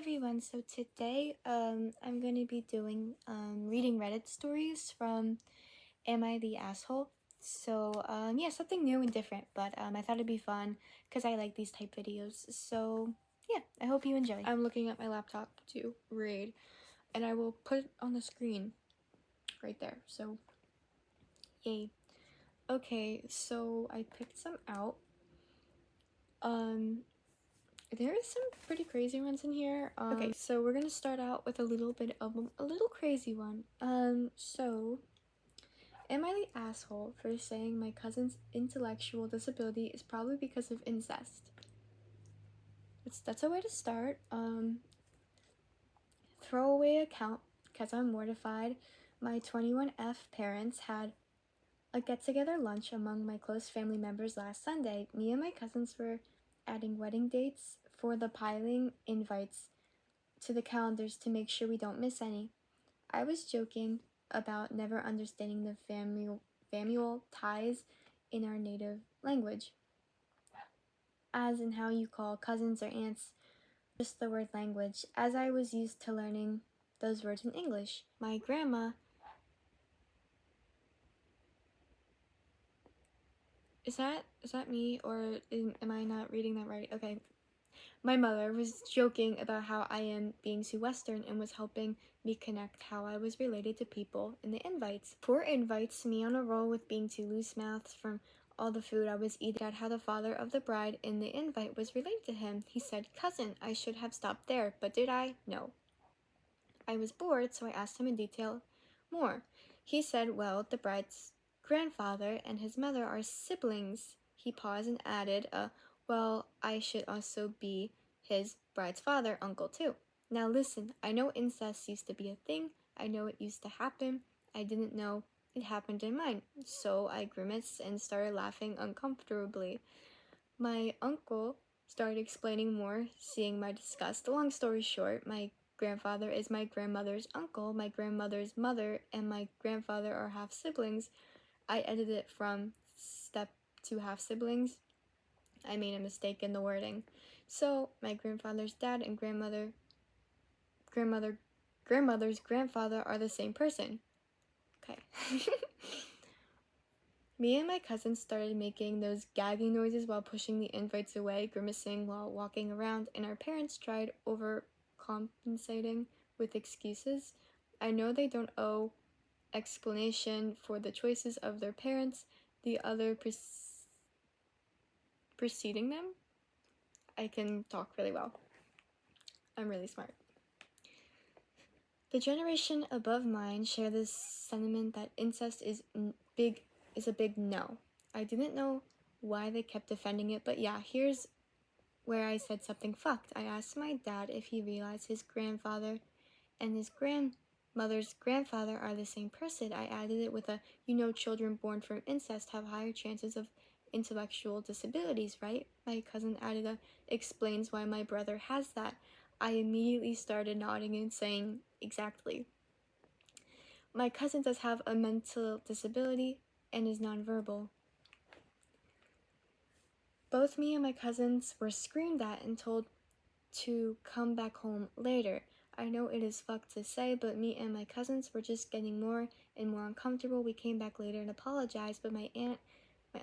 everyone, so today I'm going to be doing reading Reddit stories from Am I the Asshole? So yeah, something new and different, but I thought it'd be fun because I like these type videos. So yeah, I hope you enjoy. I'm looking at my laptop to read, and I will put it on the screen right there. So yay. Okay, so I picked some out. There is some pretty crazy ones in here. Okay, so we're gonna start out with a little bit of a little crazy one. So am I the asshole for saying my cousin's intellectual disability is probably because of incest? That's a way to start. Throwaway account, because I'm mortified. My 21F parents had a get-together lunch among my close family members last Sunday. Me and my cousins were adding wedding dates for the piling invites to the calendars to make sure we don't miss any. I was joking about never understanding the familial ties in our native language, as in how you call cousins or aunts just the word language, as I was used to learning those words in English. My grandma Is that me, or am I not reading that right? Okay. My mother was joking about how I am being too Western and was helping me connect how I was related to people in the invites. Poor invites, me on a roll with being too loose mouthed from all the food I was eating, at how the father of the bride in the invite was related to him. He said, "Cousin, I should have stopped there, but did I? No." I was bored, so I asked him in detail more. He said, well, the bride's grandfather and his mother are siblings. He paused and added, well, I should also be his bride's father, uncle too. Now listen, I know incest used to be a thing. I know it used to happen. I didn't know it happened in mine. So I grimaced and started laughing uncomfortably. My uncle started explaining more, seeing my disgust. Long story short, my grandfather is my grandmother's uncle, my grandmother's mother, and my grandfather are half siblings. I edited it from step to half siblings. I made a mistake in the wording. So my grandfather's dad and grandmother's grandfather are the same person. Okay. Me and my cousins started making those gagging noises while pushing the invites away, grimacing while walking around, and our parents tried overcompensating with excuses. I know they don't owe explanation for the choices of their parents, the other preceding them. I can talk really well. I'm really smart. The generation above mine share this sentiment that incest is a big no. I didn't know why they kept defending it, but yeah, here's where I said something fucked. I asked my dad if he realized his grandfather and his grandmother's grandfather are the same person. I added it with children born from incest have higher chances of intellectual disabilities, right? My cousin added explains why my brother has that. I immediately started nodding and saying, exactly. My cousin does have a mental disability and is nonverbal. Both me and my cousins were screamed at and told to come back home later. I know it is fucked to say, but me and my cousins were just getting more and more uncomfortable. We came back later and apologized, but my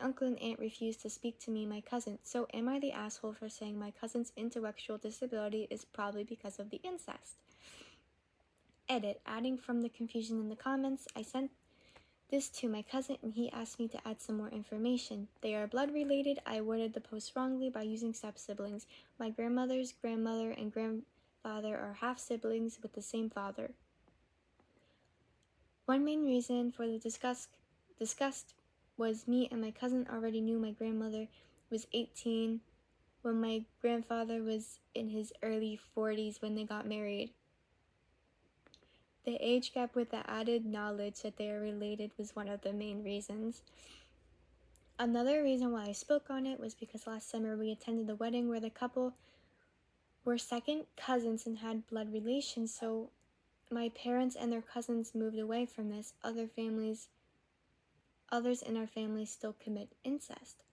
uncle and aunt refused to speak to me and my cousin. So am I the asshole for saying my cousin's intellectual disability is probably because of the incest? Edit, adding from the confusion in the comments, I sent this to my cousin and he asked me to add some more information. They are blood related. I worded the post wrongly by using step-siblings. My grandmother's grandmother and grandfather are half-siblings with the same father. One main reason for the disgust was me and my cousin already knew my grandmother was 18 when my grandfather was in his early 40s when they got married. The age gap with the added knowledge that they are related was one of the main reasons. Another reason why I spoke on it was because last summer we attended the wedding where the couple were second cousins and had blood relations, so my parents and their cousins moved away from this. Others in our family still commit incest.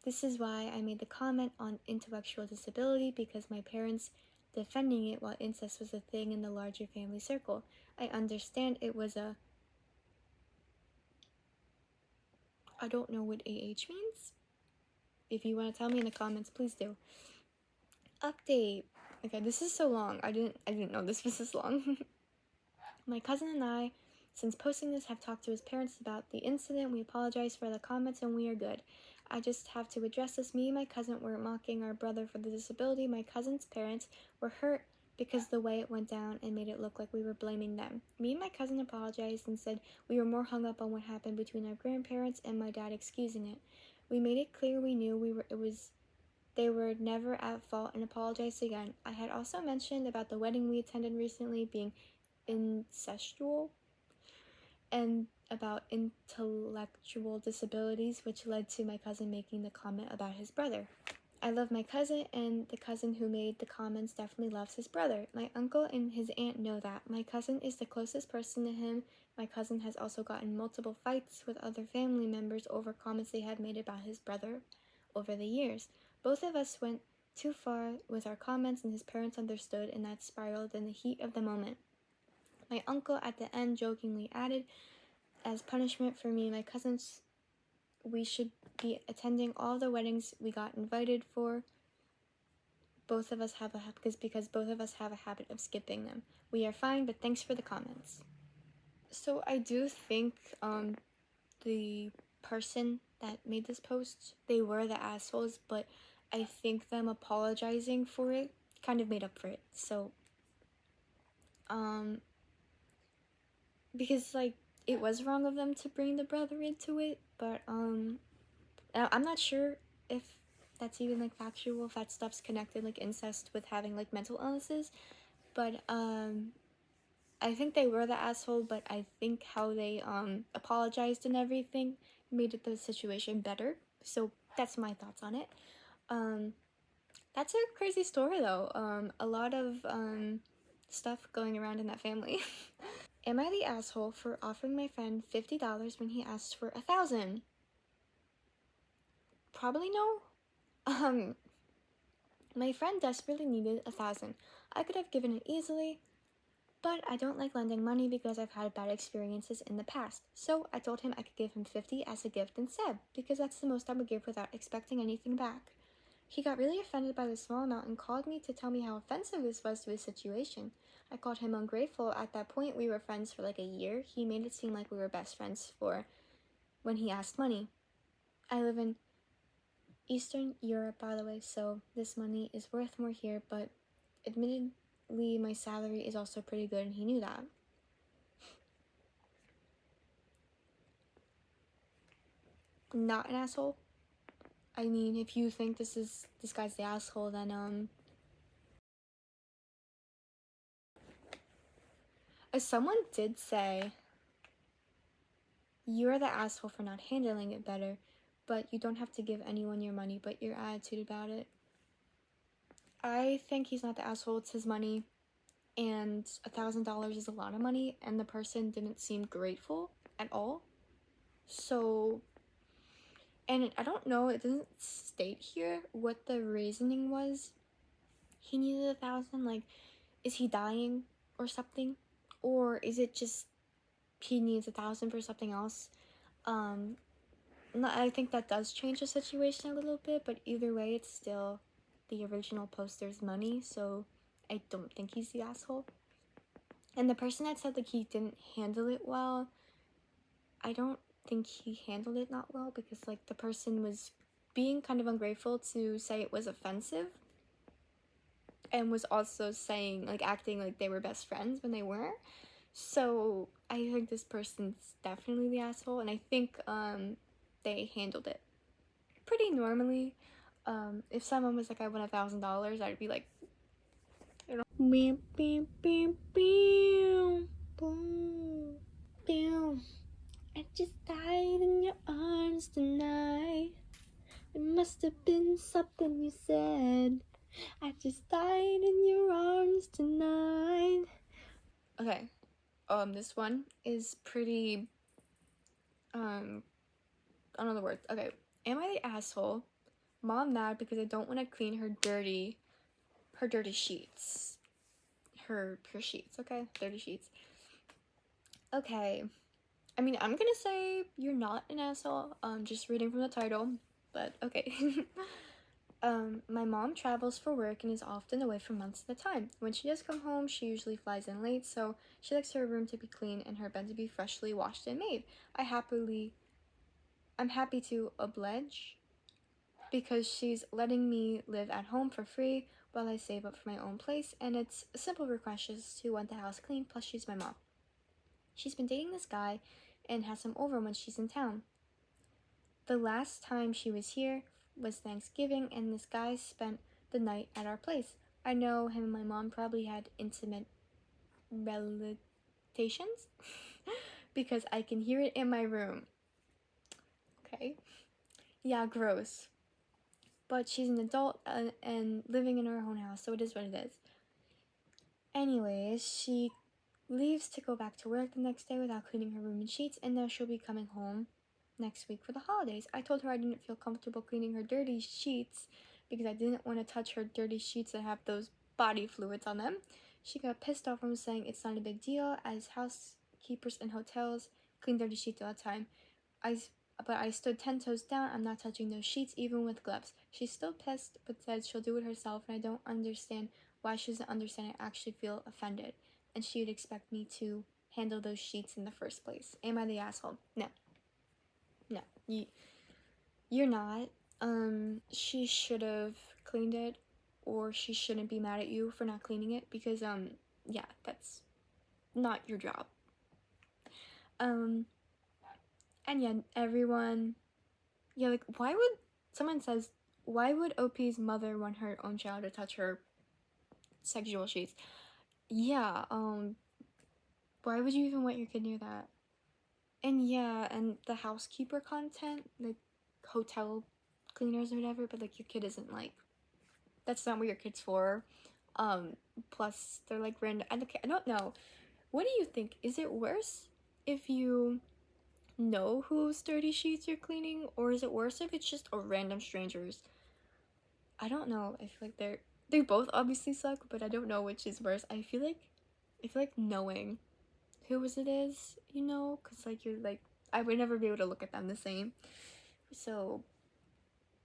This is why I made the comment on intellectual disability, because my parents defending it while incest was a thing in the larger family circle. I understand it was a... I don't know what AH means. If you want to tell me in the comments, please do. Update. Okay, this is so long. I didn't know this was this long. My cousin and I, since posting this, have talked to his parents about the incident. We apologize for the comments and we are good. I just have to address this. Me and my cousin were mocking our brother for the disability. My cousin's parents were hurt because the way it went down and made it look like we were blaming them. Me and my cousin apologized and said we were more hung up on what happened between our grandparents and my dad excusing it. We made it clear we knew they were never at fault and apologized again. I had also mentioned about the wedding we attended recently being incestual and about intellectual disabilities, which led to my cousin making the comment about his brother. I love my cousin, and the cousin who made the comments definitely loves his brother. My uncle and his aunt know that. My cousin is the closest person to him. My cousin has also gotten multiple fights with other family members over comments they had made about his brother over the years. Both of us went too far with our comments, and his parents understood, and that spiraled in the heat of the moment. My uncle at the end jokingly added, as punishment for me and my cousins, we should be attending all the weddings we got invited for. Because both of us have a habit of skipping them. We are fine, but thanks for the comments. So I do think the person that made this post, they were the assholes, but I think them apologizing for it kind of made up for it. So because like it was wrong of them to bring the brother into it, but I'm not sure if that's even like factual, if that stuff's connected, like incest with having like mental illnesses, but I think they were the asshole, but I think how they apologized and everything made the situation better. So that's my thoughts on it. That's a crazy story though. A lot of stuff going around in that family. Am I the asshole for offering my friend $50 when he asked for $1,000? Probably no. My friend desperately needed $1,000. I could have given it easily, but I don't like lending money because I've had bad experiences in the past. So I told him I could give him $50 as a gift instead, because that's the most I would give without expecting anything back. He got really offended by the small amount and called me to tell me how offensive this was to his situation. I called him ungrateful. At that point, we were friends for like a year. He made it seem like we were best friends for when he asked money. I live in Eastern Europe, by the way, so this money is worth more here, but admittedly, my salary is also pretty good, and he knew that. Not an asshole. I mean, if you think this guy's the asshole, then someone did say you're the asshole for not handling it better, but you don't have to give anyone your money, but your attitude about it. I think he's not the asshole, it's his money, and $1,000 is a lot of money, and the person didn't seem grateful at all. So, and I don't know, it doesn't state here what the reasoning was. He needed $1,000, like, is he dying or something? Or is it just he needs $1,000 for something else? I think that does change the situation a little bit, but either way, it's still the original poster's money, so I don't think he's the asshole. And the person that said like he didn't handle it well, I don't think he handled it not well, because like the person was being kind of ungrateful to say it was offensive, and was also saying like acting like they were best friends when they weren't. So I think this person's definitely the asshole, and I think they handled it pretty normally. If someone was like, I want $1,000, I'd be like, you know, I just died in your arms tonight. It must have been something you said. I just died in your arms tonight. Okay, this one is pretty, I don't know the words. Okay, am I the asshole? Mom mad because I don't want to clean her her dirty sheets. Her sheets, okay? Dirty sheets. Okay. I mean, I'm gonna say you're not an asshole, just reading from the title, but okay. My mom travels for work and is often away for months at a time. When she does come home, she usually flies in late, so she likes her room to be clean and her bed to be freshly washed and made. I'm happy to oblige because she's letting me live at home for free while I save up for my own place, and it's a simple request just to want the house clean, plus she's my mom. She's been dating this guy and has him over when she's in town. The last time she was here was Thanksgiving, and this guy spent the night at our place. I know him and my mom probably had intimate relations because I can hear it in my room. Okay. Yeah, gross. But she's an adult and living in her own house, so it is what it is. Anyways, she leaves to go back to work the next day without cleaning her room and sheets, and now she'll be coming home next week for the holidays. I told her I didn't feel comfortable cleaning her dirty sheets because I didn't want to touch her dirty sheets that have those body fluids on them. She got pissed off and was saying it's not a big deal as housekeepers in hotels clean dirty sheets all the time. But I stood 10 toes down. I'm not touching those sheets even with gloves. She's still pissed but said she'll do it herself, and I don't understand why she doesn't understand. I actually feel offended, and she would expect me to handle those sheets in the first place. Am I the asshole? No, you're not. She should have cleaned it, or she shouldn't be mad at you for not cleaning it because yeah, that's not your job. And yeah, everyone, yeah, like why would OP's mother want her own child to touch her sexual sheets? Yeah, why would you even want your kid near that? And yeah, and the housekeeper content, like hotel cleaners or whatever, but like your kid isn't like, that's not what your kid's for. Plus they're like random, I don't know. What do you think? Is it worse if you know whose dirty sheets you're cleaning, or is it worse if it's just a random stranger's? I don't know. I feel like they both obviously suck, but I don't know which is worse. I feel like knowing who it is, you know, because like you're like, I would never be able to look at them the same. So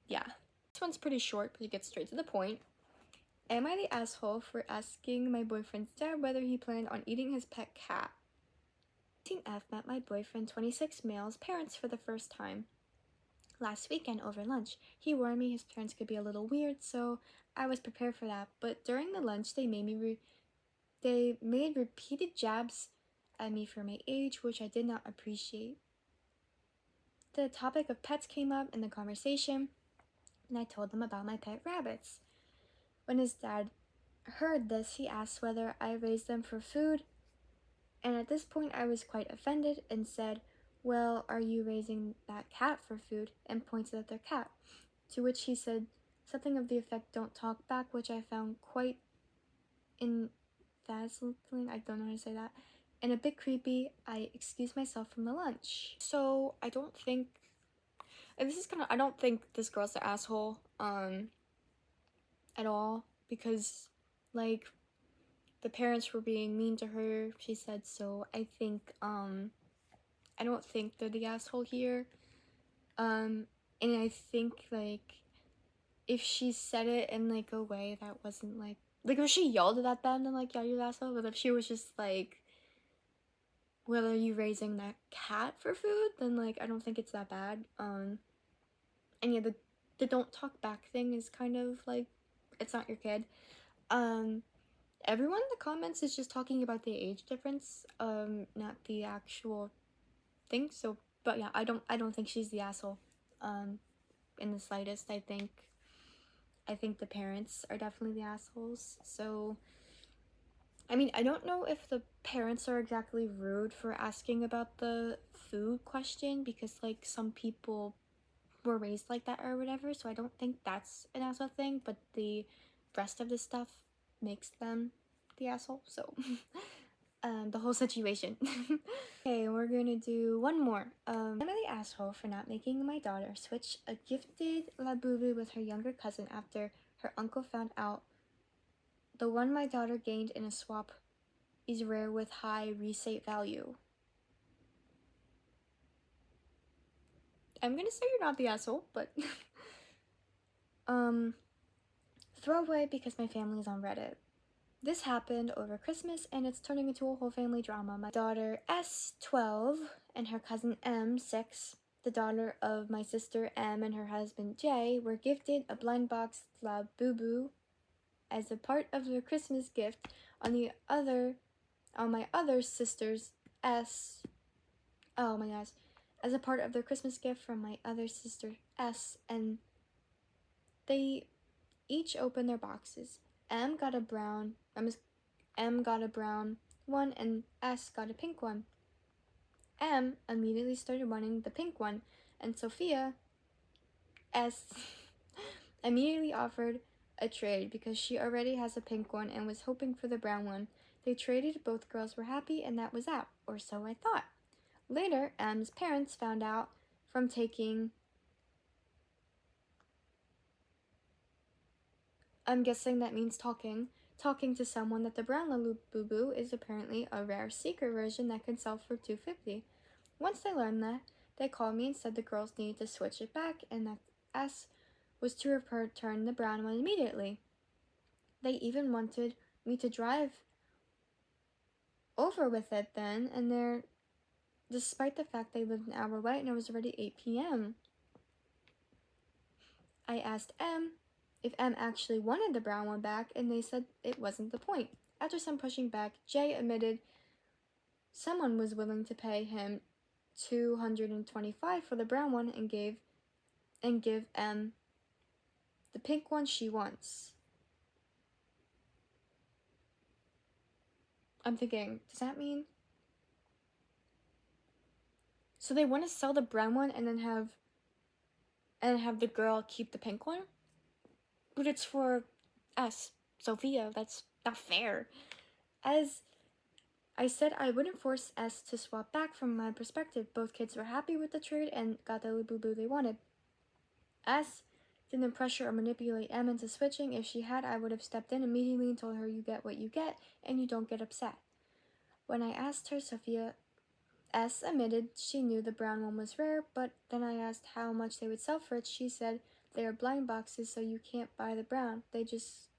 yeah, this one's pretty short, but it gets straight to the point. Am I the asshole for asking my boyfriend's dad whether he planned on eating his pet cat? 18F met my boyfriend 26 male's parents for the first time last weekend over lunch. He warned me his parents could be a little weird, so I was prepared for that. But during the lunch, they made repeated jabs at me for my age, which I did not appreciate. The topic of pets came up in the conversation, and I told them about my pet rabbits. When his dad heard this, he asked whether I raised them for food, and at this point I was quite offended and said, "Well, are you raising that cat for food?" and pointed at their cat, to which he said something of the effect, "Don't talk back," which I found quite dazzling, I don't know how to say that, and a bit creepy. I excused myself from the lunch. So I don't think, and I don't think this girl's the asshole, at all, because, like, the parents were being mean to her, she said, so I think, I don't think they're the asshole here, and I think, like, if she said it in, like, a way that wasn't, like, if she yelled at them, then, like, yeah, you're the asshole, but if she was just, like, well, are you raising that cat for food, then, like, I don't think it's that bad, and yeah, the don't talk back thing is kind of, like, it's not your kid, everyone in the comments is just talking about the age difference, not the actual thing, so, but yeah, I don't think she's the asshole, in the slightest. I think the parents are definitely the assholes, so, I mean, I don't know if the parents are exactly rude for asking about the food question, because, like, some people were raised like that or whatever, so I don't think that's an asshole thing, but the rest of the stuff makes them the asshole, so the whole situation. Okay, we're gonna do one more. Am I the asshole for not making my daughter switch a gifted labubu with her younger cousin after her uncle found out The one my daughter gained in a swap is rare with high resale value. I'm gonna say you're not the asshole, but throwaway because my family is on Reddit. This happened over Christmas and it's turning into a whole family drama. My daughter S, 12, and her cousin M, 6, the daughter of my sister M and her husband J, were gifted a blind box La Boo Boo as a part of their Christmas gift on my other sister's S. Oh my gosh. As a part of their Christmas gift from my other sister S, and they each opened their boxes. M got a brown one and S got a pink one. M immediately started wanting the pink one, and Sophia S immediately offered a trade because she already has a pink one and was hoping for the brown one. They traded, both girls were happy, and that was that, or so I thought. Later, M's parents found out from taking, I'm guessing that means talking to someone, that the brown Lalu Boo Boo is apparently a rare secret version that can sell for $250. Once they learned that, they called me and said the girls needed to switch it back and that S was to return the brown one immediately. They even wanted me to drive over with it then and there, despite the fact they lived an hour away and it was already 8 p.m. I asked M if M actually wanted the brown one back, and they said it wasn't the point. After some pushing back, Jay admitted someone was willing to pay him $225 for the brown one and give M the pink one she wants. I'm thinking, does that mean? So they want to sell the brown one and then have the girl keep the pink one? But it's for us, Sophia. That's not fair. As I said, I wouldn't force S to swap back. From my perspective, both kids were happy with the trade and got the Boo Boo they wanted. S didn't pressure or manipulate M into switching. If she had, I would have stepped in immediately and told her, you get what you get and you don't get upset. When I asked her, Sophia S admitted she knew the brown one was rare, but then I asked how much they would sell for it. She said they are blind boxes, so you can't buy the brown. They just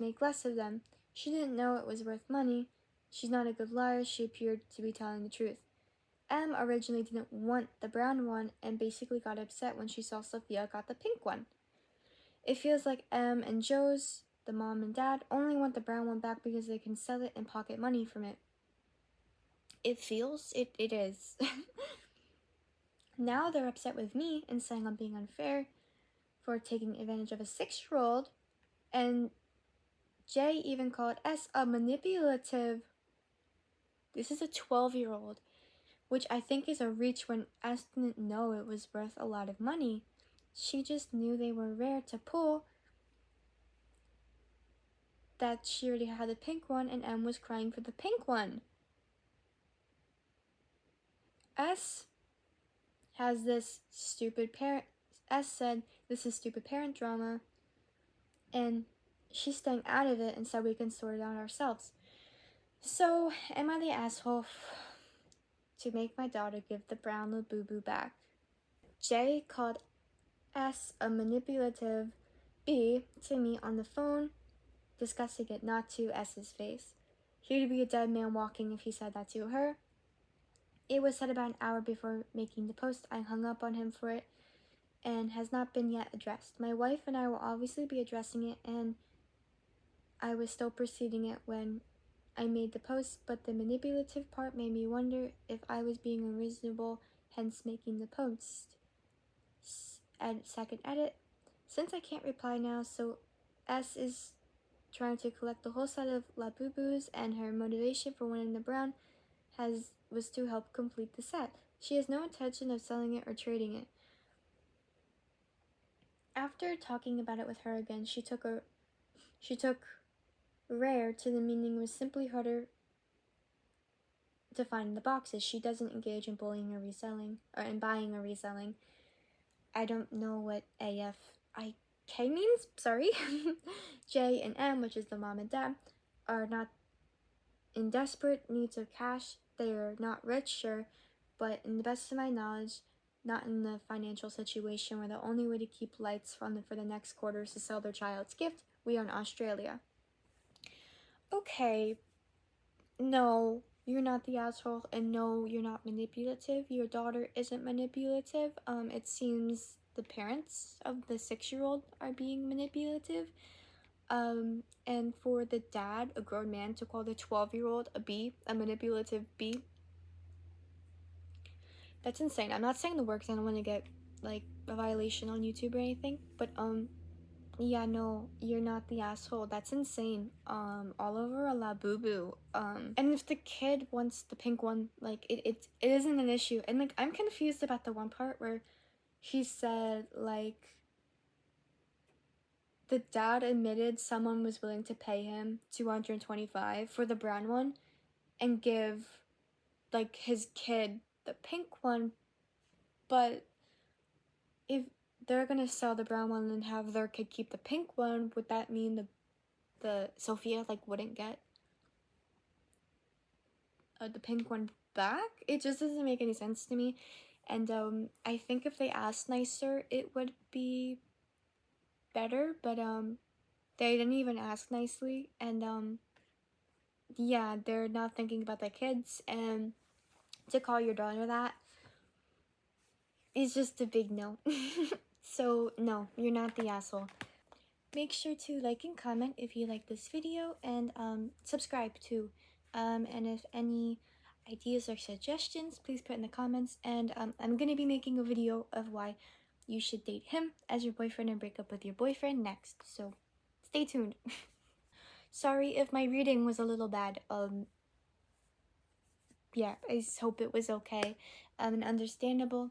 make less of them. She didn't know it was worth money. She's not a good liar. She appeared to be telling the truth. M originally didn't want the brown one and basically got upset when she saw Sophia got the pink one. It feels like M and Joe's, the mom and dad, only want the brown one back because they can sell it and pocket money from it. It is. Now they're upset with me and saying I'm being unfair for taking advantage of a 6-year-old, and Jay even called S a manipulative. This is a 12-year-old, which I think is a reach when S didn't know it was worth a lot of money. She just knew they were rare to pull, that she already had the pink one and M was crying for the pink one. S has this stupid parent. S said this is stupid parent drama, and she's staying out of it and said we can sort it out ourselves. So, am I the asshole to make my daughter give the brown little boo boo back? Jay called S a manipulative B to me on the phone, discussing it not to S's face. He would be a dead man walking if he said that to her. It was said about an hour before making the post. I hung up on him for it and has not been yet addressed. My wife and I will obviously be addressing it, and I was still proceeding it when I made the post, but the manipulative part made me wonder if I was being unreasonable, hence making the post. Second edit. Since I can't reply now, so S is trying to collect the whole set of La Boo Boos, and her motivation for winning the brown was to help complete the set. She has no intention of selling it or trading it. After talking about it with her again, she took rare to the meaning was simply harder to find in the boxes. She doesn't engage in bullying or reselling, or in buying or reselling. I don't know what AF. K means sorry. J and M, which is the mom and dad, are not in desperate needs of cash. They are not rich, sure, but in the best of my knowledge, not in the financial situation where the only way to keep lights on for the next quarter is to sell their child's gift. We are in Australia. Okay, no, you're not the asshole, and no, you're not manipulative. Your daughter isn't manipulative. It seems the parents of the 6-year-old are being manipulative. And for the dad, a grown man, to call the 12-year-old a B, a manipulative B, that's insane. I'm not saying the word because I don't want to get like a violation on YouTube or anything, but yeah, no, you're not the asshole. That's insane. All over a la boo boo. And if the kid wants the pink one, like it isn't an issue. And like I'm confused about the one part where he said like the dad admitted someone was willing to pay him $225 for the brown one and give like his kid the pink one, but if they're gonna sell the brown one and have their kid keep the pink one, would that mean the Sophia like wouldn't get the pink one back? It just doesn't make any sense to me. And I think if they asked nicer, it would be better. But they didn't even ask nicely, and yeah, they're not thinking about their kids. And to call your daughter that is just a big no. So no, you're not the asshole. Make sure to like and comment if you like this video, and subscribe too. And if any ideas or suggestions, please put in the comments. And I'm gonna be making a video of why you should date him as your boyfriend and break up with your boyfriend next. So stay tuned. Sorry if my reading was a little bad. Yeah, I hope it was okay and understandable.